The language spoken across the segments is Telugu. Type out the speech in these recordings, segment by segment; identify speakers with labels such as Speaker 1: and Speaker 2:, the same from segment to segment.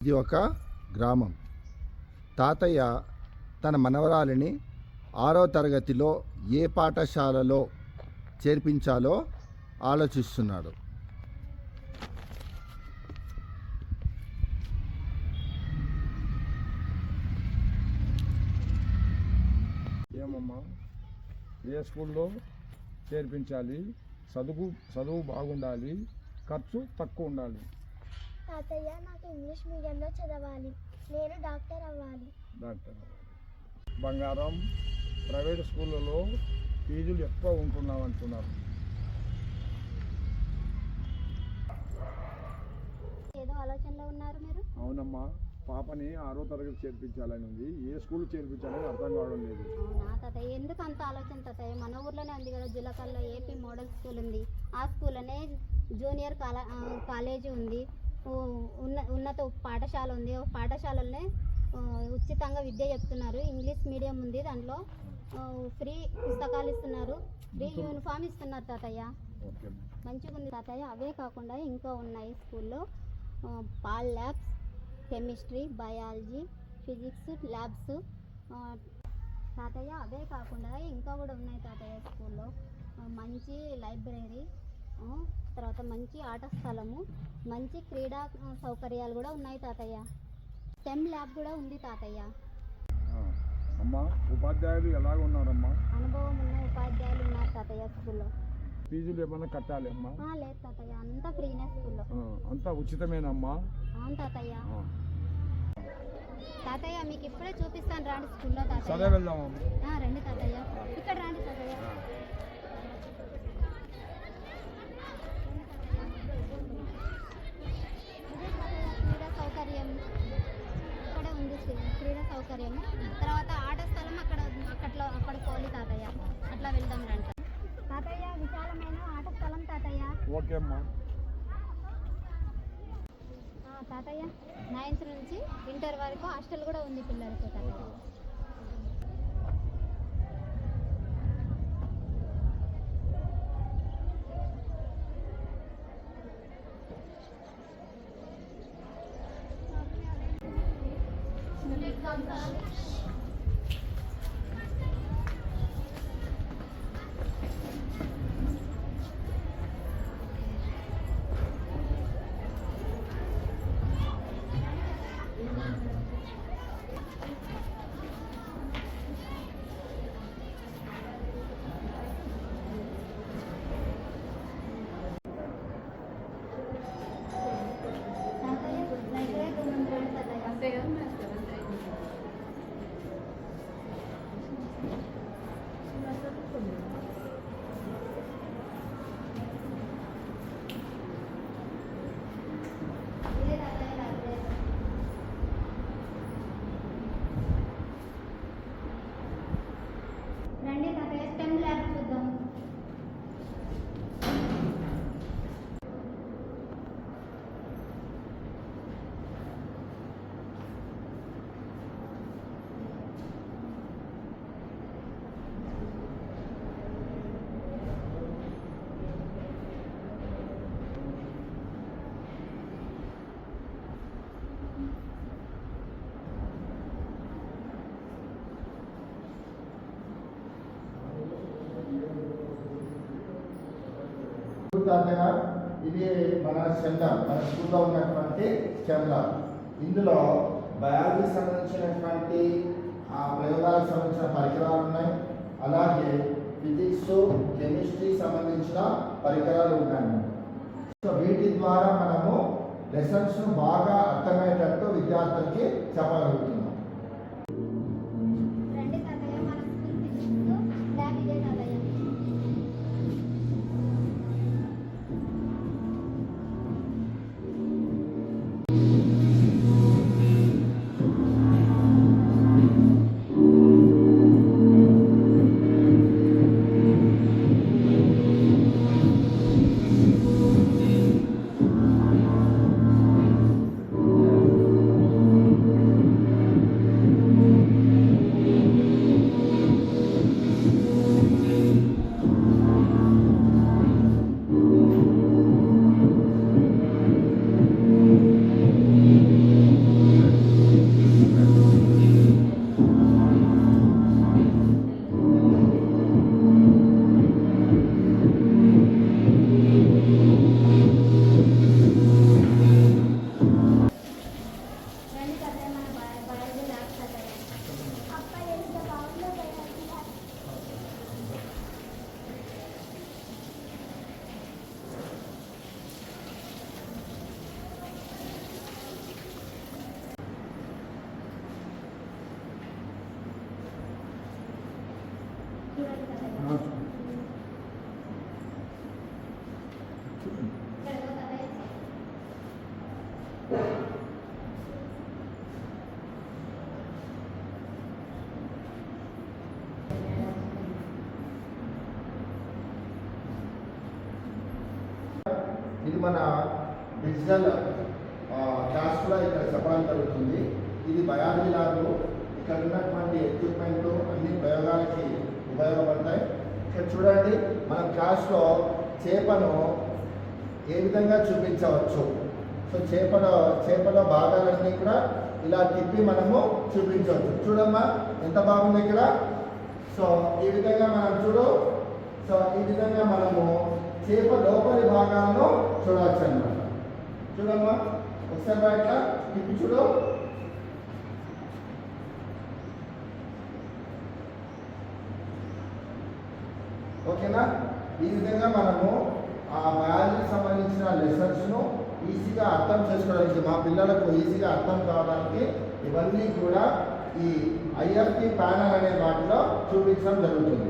Speaker 1: ఇది ఒక గ్రామం. తాతయ్య తన మనవరాలిని 6వ తరగతిలో ఏ పాఠశాలలో చేర్పించాలో ఆలోచిస్తున్నాడు.
Speaker 2: ఏమమ్మా, ఏ స్కూల్లో చేర్పించాలి? చదువు బాగుండాలి, ఖర్చు తక్కువ ఉండాలి.
Speaker 3: తాతయ్య, నాకు ఇంగ్లీష్ మీడియంలో చదవాలి. నేను డాక్టర్ అవ్వాలి.
Speaker 2: బంగారం, ప్రైవేట్ స్కూళ్ళలో ఫీజులు ఎక్కువ ఉంటున్నావు అంటున్నారు.
Speaker 3: ఏదో ఆలోచనలో ఉన్నారు మీరు?
Speaker 2: అవునమ్మా, పాపని 6వ తరగతి చేర్పించాలని ఉంది. ఏ స్కూల్ చేర్పించాలని అర్థం కావడం లేదు.
Speaker 3: అవునా తాతయ్య, ఎందుకు అంత ఆలోచన తాతయ్య? మన ఊర్లోనే ఉంది కదా, జులకల్లో ఏపీ మోడల్ స్కూల్ ఉంది. ఆ స్కూల్లోనే జూనియర్ కాలేజీ ఉంది, ఉన్నత పాఠశాల ఉంది. పాఠశాలలోనే ఉచితంగా విద్య చెప్తున్నారు. ఇంగ్లీష్ మీడియం ఉంది, దాంట్లో ఫ్రీ పుస్తకాలు ఇస్తున్నారు, ఫ్రీ యూనిఫామ్ ఇస్తున్నారు తాతయ్య. మంచిగా ఉంది తాతయ్య. అవే కాకుండా ఇంకా ఉన్నాయి స్కూల్లో పాల్ labs, chemistry, biology, physics labs తాతయ్య. అవే కాకుండా ఇంకా కూడా ఉన్నాయి తాతయ్య స్కూల్లో. మంచి లైబ్రరీ, తర్వాత మంచి ఆట స్థలము, మంచి క్రీడా సౌకర్యాలు కూడా ఉన్నాయి తాతయ్య. స్టెమ్ ల్యాబ్ కూడా ఉంది తాతయ్య.
Speaker 2: అమ్మా, ఉపాధ్యాయులు ఎలాగ ఉన్నారమ్మా?
Speaker 3: అనుభవం ఉన్న ఉపాధ్యాయులు ఉన్నారు తాతయ్య స్కూల్లో.
Speaker 2: ఫీజులు ఏమన్నా కట్టాలి అమ్మా?
Speaker 3: లేదు తాతయ్య, అంతా ఫ్రీనే స్కూల్లో.
Speaker 2: అంతా ఉచితమేనమ్మా?
Speaker 3: అవును తాతయ్య. తాతయ్య, మీకు ఇప్పుడే చూపిస్తాను, రాండి స్కూల్లో తాతయ్య.
Speaker 2: సరే, వెళ్దామమ్మా.
Speaker 3: రండి తాతయ్య, ఇక్కడ రండి తాతయ్య. క్రీడా సౌకర్యం ఇక్కడే ఉంది, క్రీడా సౌకర్యము. తర్వాత ఆట స్థలం అక్కడ పోలి తాతయ్య. అట్లా వెళ్దాం రండి తాతయ్య. విశాలమైన ఆట స్థలం తాతయ్య.
Speaker 2: ఓకే అమ్మా.
Speaker 3: తాతయ్య, 9th నుంచి ఇంటర్ వరకు హాస్టల్ కూడా ఉంది పిల్లలకు తాతయ్య. రండి తాతయ్య, స్టెమ్ ల్యాబ్ చూద్దాం.
Speaker 1: తాతయ్య, ఇది మన స్కూల్లో ఉన్నటువంటి స్టెమ్ ల్యాబ్. ఇందులో బయాలజీకి సంబంధించినటువంటి ప్రయోగాలకు సంబంధించిన పరికరాలు ఉన్నాయి. అలాగే ఫిజిక్స్, కెమిస్ట్రీ సంబంధించిన పరికరాలు ఉన్నాయి. సో వీటి ద్వారా మనము లెసన్స్ను బాగా అర్థమయ్యేటట్టు విద్యార్థులకి చెప్పగలుగుతున్నాం.
Speaker 3: రండి తాతయ్య, మన స్కూల్ ఫిజిక్స్ ల్యాబ్ ఇదే తాతయ్య.
Speaker 1: మన డిజిటల్ క్లాస్ కూడా ఇక్కడ చెప్పడం జరుగుతుంది. ఇది బయాలజీ ల్యాబ్. ఇక్కడ ఉన్నటువంటి ఎక్విప్మెంట్ అన్ని ప్రయోగాలకి ఉపయోగపడతాయి. ఇక్కడ చూడండి, మన క్లాస్లో చేపను ఏ విధంగా చూపించవచ్చు. సో చేపలో భాగాలన్నీ కూడా ఇలా తిప్పి మనము చూపించవచ్చు. చూడమ్మా ఎంత బాగుంది ఇక్కడ. సో ఈ విధంగా మనం సో ఈ విధంగా మనము చేప లోపలి భాగాలను చూడవచ్చు అన్నమాట. చూడమ్మా ఒకసారి ఇట్లా తిప్పి చూడు. ఓకేనా? ఈ విధంగా మనము ఆ బయాలజీకి సంబంధించిన లెసన్స్ను ఈజీగా అర్థం చేసుకోవడానికి, మా పిల్లలకు ఈజీగా అర్థం కావడానికి ఇవన్నీ కూడా ఈ IFT ప్యానల్ అనే వాటిలో చూపించడం జరుగుతుంది.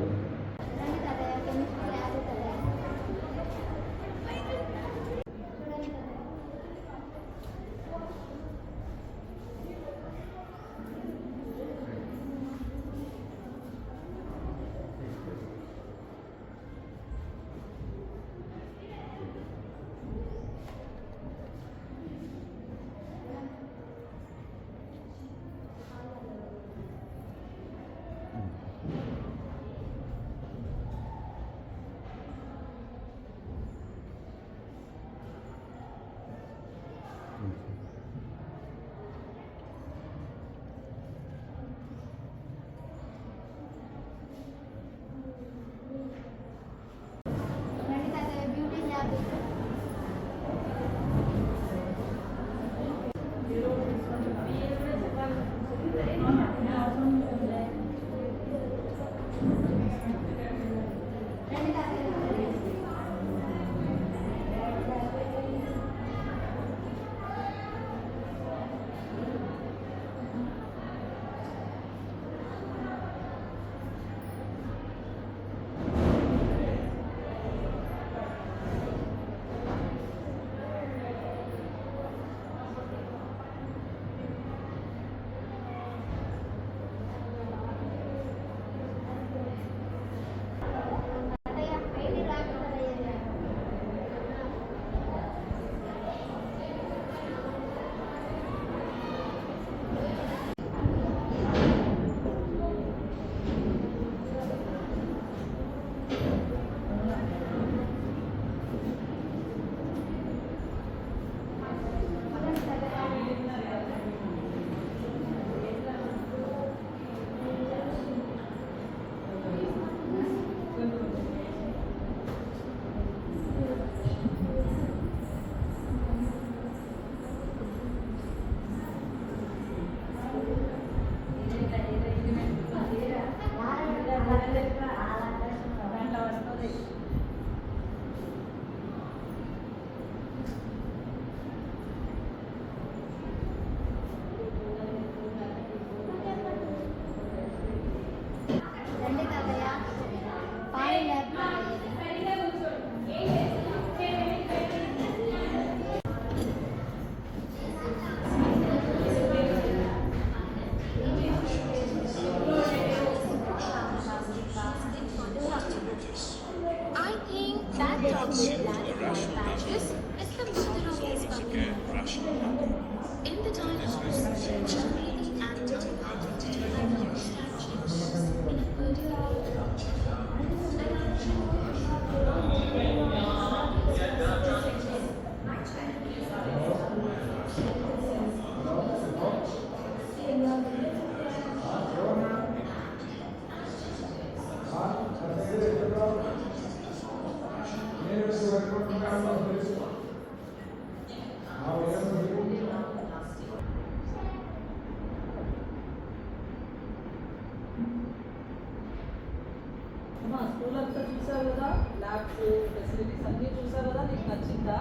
Speaker 4: స్కూల్ అంతా చూసావు కదా, ల్యాబ్స్ ఫెసిలిటీస్ అన్నీ చూసావు కదా, నీకు నచ్చిందా?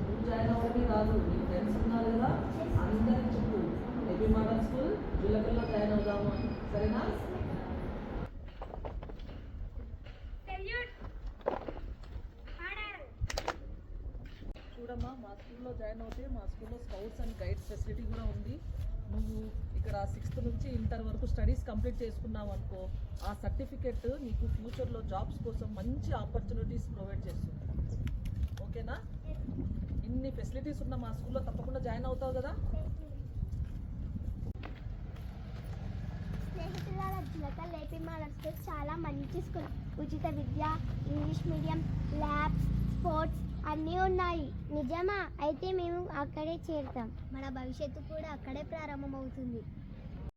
Speaker 4: స్కూల్ జాయిన్ అవ్వడమే కాదు, నీ ఫ్రెండ్స్ ఉన్నారు కదా, అందరికి చెప్పు ఏపీ మోడల్ స్కూల్ జులకల్లో జాయిన్ అవుదాము అని. సరేనా? చూడమ్మా, మా స్కూల్లో జాయిన్ అవుతే మా స్కూల్లో స్కౌట్స్ అండ్ గైడ్స్ ఫెసిలిటీ కూడా ఉంది. నువ్వు ఇక ఇక్కడ 6th నుంచి ఇంటర్ వరకు స్టడీస్ కంప్లీట్ చేసుకున్నావు అనుకో, ఆ సర్టిఫికెట్ నీకు ఫ్యూచర్లో జాబ్స్ కోసం మంచి ఆపర్చునిటీస్ ప్రొవైడ్ చేస్తుంది. ఓకేనా? ఇన్ని ఫెసిలిటీస్ ఉన్న మా స్కూల్లో తప్పకుండా జాయిన్ అవుతావు కదా?
Speaker 5: స్నేహితుల జులకల్ ఏపీ మోడల్ స్కూల్ చాలా మంచి స్కూల్. ఉచిత విద్య, ఇంగ్లీష్ మీడియం, ల్యాబ్స్, స్పోర్ట్స్ అన్నీ ఉన్నాయి.
Speaker 6: నిజమా? అయితే మేము అక్కడే చేరుతాం.
Speaker 3: మన భవిష్యత్తు కూడా అక్కడే ప్రారంభమవుతుంది.